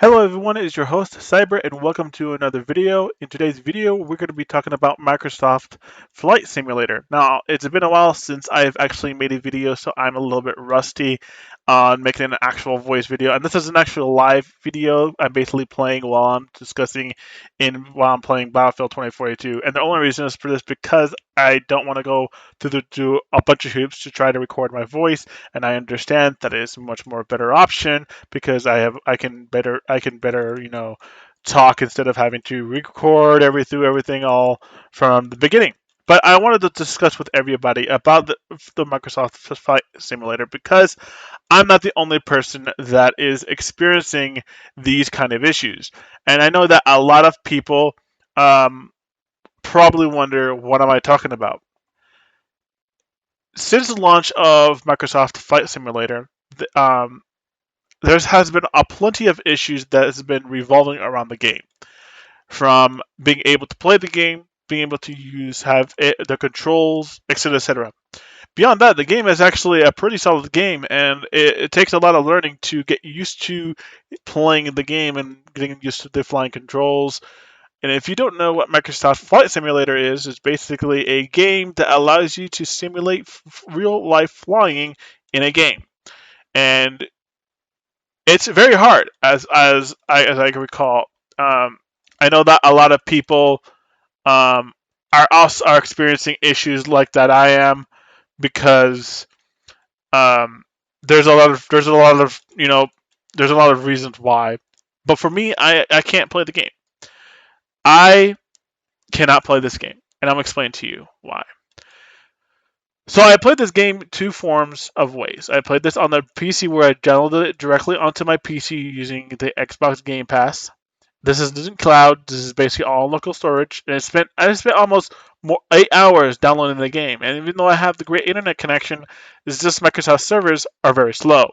Hello everyone, it is your host Cyber and welcome to another video. In today's video, we're going to be talking about Microsoft Flight Simulator. Now, it's been a while since I've actually made a video, so I'm a little bit rusty on making an actual voice video. And this is an actual live video I'm basically playing while I'm discussing while I'm playing Battlefield 2042. And the only reason is for this because I don't want to go through a bunch of hoops to try to record my voice, and I understand that it is a much more better option because I can better talk instead of having to record everything all from the beginning. But I wanted to discuss with everybody about the Microsoft Flight Simulator because I'm not the only person that is experiencing these kind of issues, and I know that a lot of people um, probably wonder what am I talking about. Since the launch of Microsoft Flight Simulator, there has been a plenty of issues that has been revolving around the game, from being able to play the game, being able to have the controls, etc., etc. Beyond that, the game is actually a pretty solid game, and it takes a lot of learning to get used to playing the game and getting used to the flying controls. And if you don't know what Microsoft Flight Simulator is, it's basically a game that allows you to simulate real life flying in a game. And it's very hard, as I can recall. Um, I know that a lot of people um, are experiencing issues like that. I am because um, there's a lot of reasons why. But for me, I can't play the game. I cannot play this game, and I'm explaining to you why. So I played this game two forms of ways. I played this on the PC where I downloaded it directly onto my PC using the Xbox Game Pass. This isn't cloud. This is basically all local storage. And I spent almost 8 hours downloading the game. And even though I have the great internet connection, it's just Microsoft servers are very slow.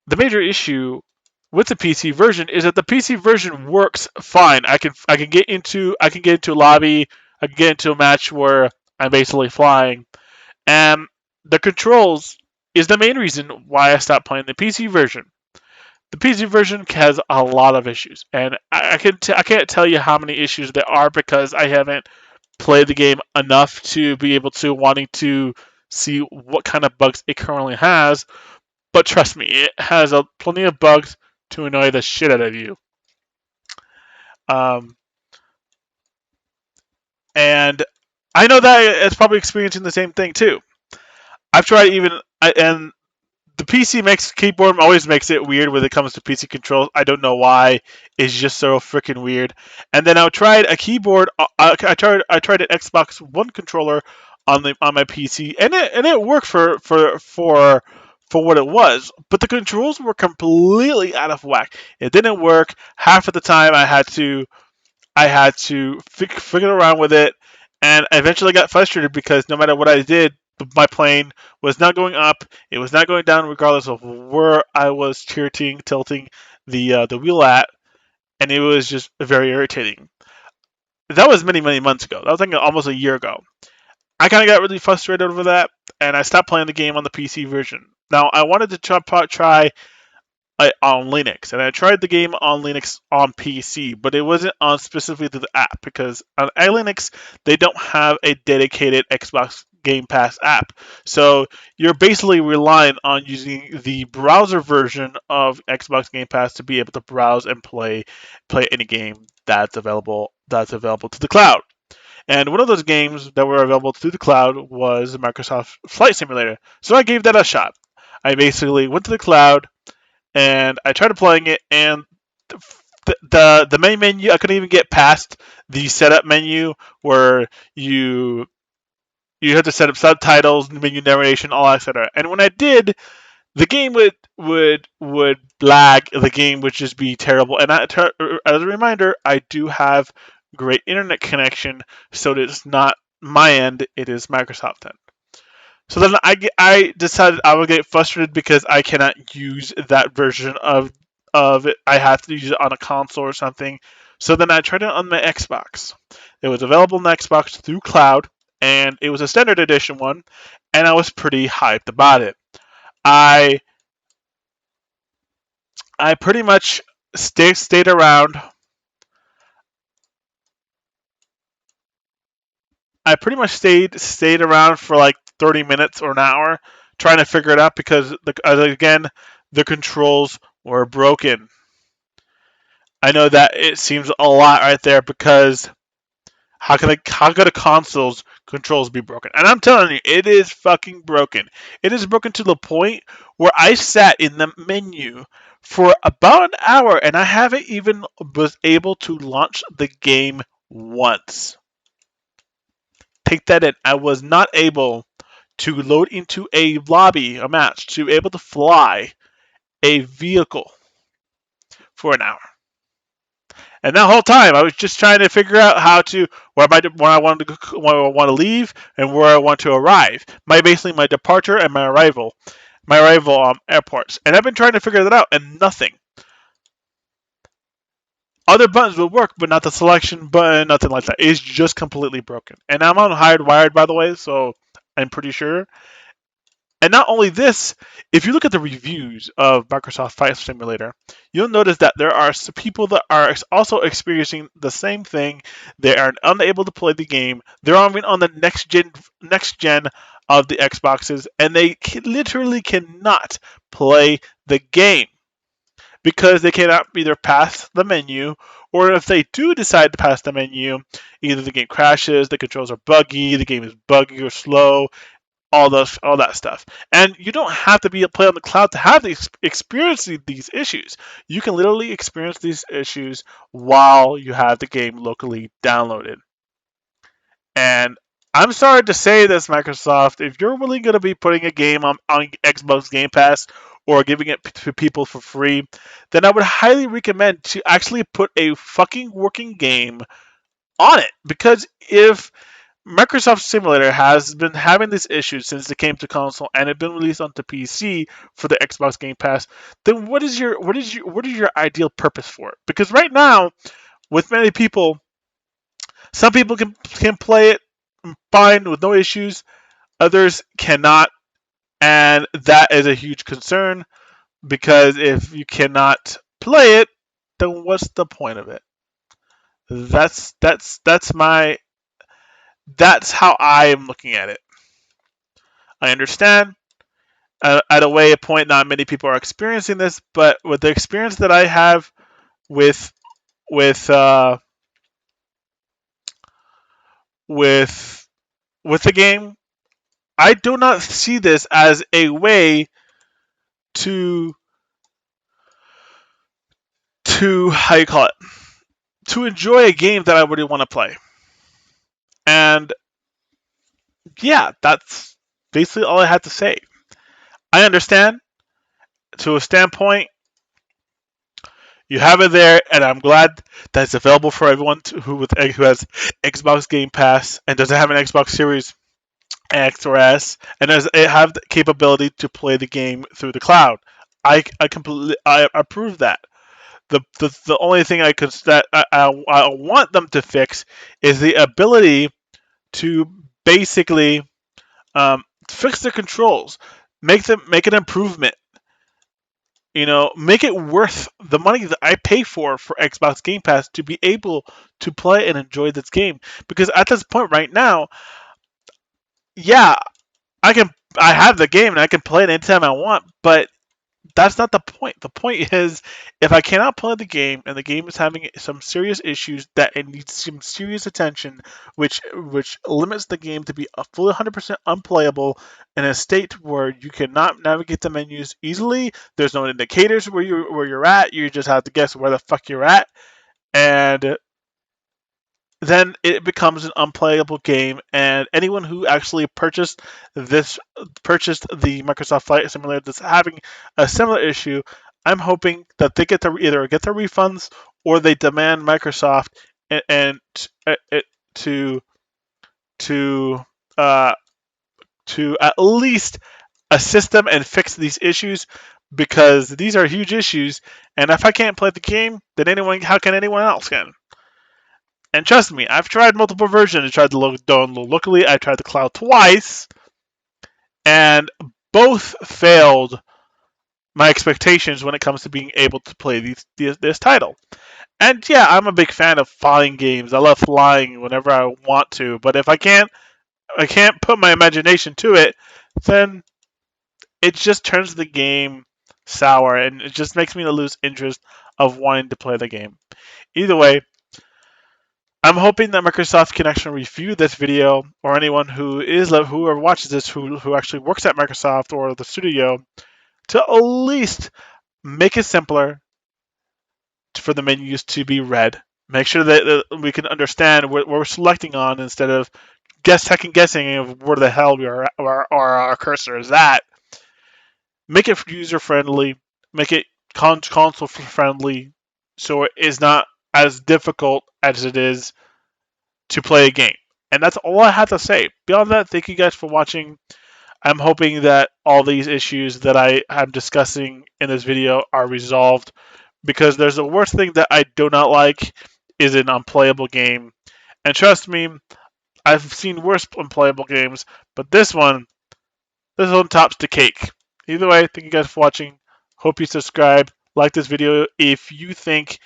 The major issue with the PC version is that the PC version works fine. I can get into a lobby. I can get into a match where I'm basically flying, and the controls is the main reason why I stopped playing the PC version. The PC version has a lot of issues, and I can't tell you how many issues there are because I haven't played the game enough to be able to wanting to see what kind of bugs it currently has. But trust me, it has plenty of bugs to annoy the shit out of you. Um, and I know that it's probably experiencing the same thing too. I've tried and the PC makes keyboard always makes it weird when it comes to PC controls. I don't know why. It's just so freaking weird. And then I tried a keyboard. I tried an Xbox One controller on my PC, and it worked for what it was. But the controls were completely out of whack. It didn't work. Half of the time I had to figure around with it, and I eventually got frustrated because no matter what I did, my plane was not going up. It was not going down, regardless of where I was tilting the wheel at, and it was just very irritating. That was many many months ago. That was like almost a year ago. I kind of got really frustrated over that, and I stopped playing the game on the PC version. Now I wanted to try on Linux, and I tried the game on Linux on PC, but it wasn't on specifically to the app because on Linux they don't have a dedicated Xbox Game Pass app. So you're basically relying on using the browser version of Xbox Game Pass to be able to browse and play any game that's available to the cloud. And one of those games that were available through the cloud was Microsoft Flight Simulator. So I gave that a shot. I basically went to the cloud, and I tried playing it, and the main menu I couldn't even get past the setup menu where you had to set up subtitles, menu narration, all etc. And when I did, the game would lag. The game would just be terrible. And as a reminder, I do have great internet connection, so it's not my end. It is Microsoft end. So then I decided I would get frustrated because I cannot use that version of it. I have to use it on a console or something. So then I tried it on my Xbox. It was available on the Xbox through cloud, and it was a standard edition one, and I was pretty hyped about it. I I pretty much stayed around. I pretty much stayed around for like 30 minutes or an hour trying to figure it out because again the controls were broken. I know that it seems a lot right there because how could a console's controls be broken? And I'm telling you, it is fucking broken. It is broken to the point where I sat in the menu for about an hour and I haven't even was able to launch the game once. Take that in. I was not able to load into a lobby, a match, to be able to fly a vehicle for an hour. And that whole time, I was just trying to figure out how to where I wanted to where I want to leave and where I want to arrive. Basically my departure and my arrival airports. And I've been trying to figure that out, and nothing. Other buttons will work, but not the selection button, nothing like that. It's just completely broken. And I'm on Hardwired, by the way, so I'm pretty sure. And not only this, if you look at the reviews of Microsoft Flight Simulator, you'll notice that there are people that are also experiencing the same thing. They are unable to play the game. They're on the next gen of the Xboxes, and they literally cannot play the game because they cannot either pass the menu, or if they do decide to pass the menu, either the game crashes, the controls are buggy, the game is buggy or slow, all that stuff. And you don't have to be a play on the cloud to have these experience these issues. You can literally experience these issues while you have the game locally downloaded. And I'm sorry to say this, Microsoft, if you're really going to be putting a game on Xbox Game Pass or giving it to people for free, then I would highly recommend to actually put a fucking working game on it. Because if Microsoft Simulator has been having these issues since it came to console and it been released onto PC for the Xbox Game Pass, then what is your ideal purpose for it? Because right now, with many people, some people can play it fine with no issues, others cannot, and that is a huge concern because if you cannot play it, then what's the point of it? That's my that's how I am looking at it. I understand at a way a point not many people are experiencing this, but with the experience that I have with with uh, with with the game, I do not see this as a way to how you call it, to enjoy a game that I really want to play. And yeah, that's basically all I had to say. I understand to a standpoint. You have it there, and I'm glad that it's available for everyone who has Xbox Game Pass and doesn't have an Xbox Series X or S, and it have the capability to play the game through the cloud. I completely I approve that. The only thing I want them to fix is the ability to basically fix the controls, make an improvement. Make it worth the money that I pay for Xbox Game Pass to be able to play and enjoy this game. Because at this point right now, yeah, I have the game and I can play it anytime I want, but that's not the point. The point is, if I cannot play the game and the game is having some serious issues that it needs some serious attention, which limits the game to be a fully 100% unplayable in a state where you cannot navigate the menus easily. There's no indicators where you're at. You just have to guess where the fuck you're at, and then it becomes an unplayable game. And anyone who actually purchased the Microsoft Flight Simulator that's having a similar issue, I'm hoping that they either get their refunds or they demand Microsoft and to to uh, to at least assist them and fix these issues because these are huge issues. And if I can't play the game, then how can anyone else can? And trust me, I've tried multiple versions. I tried to download locally. I tried the cloud twice, and both failed my expectations when it comes to being able to play this title. And yeah, I'm a big fan of flying games. I love flying whenever I want to, but if I can't put my imagination to it, then it just turns the game sour and it just makes me lose interest of wanting to play the game. Either way, I'm hoping that Microsoft can actually review this video, or anyone who whoever watches this who actually works at Microsoft or the studio, to at least make it simpler for the menus to be read. Make sure that we can understand what we're selecting on instead of second guessing of where the hell our cursor is at. Make it user friendly. Make it console friendly, so it is not as difficult as it is to play a game. And that's all I have to say. Beyond that, thank you guys for watching. I'm hoping that all these issues that I am discussing in this video are resolved, because there's the worst thing that I do not like is an unplayable game. And trust me, I've seen worse unplayable games, but this one tops the cake. Either way, thank you guys for watching. Hope you subscribe, like this video if you think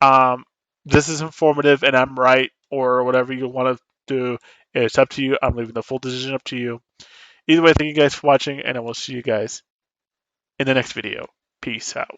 um, this is informative and I'm right, or whatever you want to do. It's up to you. I'm leaving the full decision up to you. Either way, thank you guys for watching, and I will see you guys in the next video. Peace out.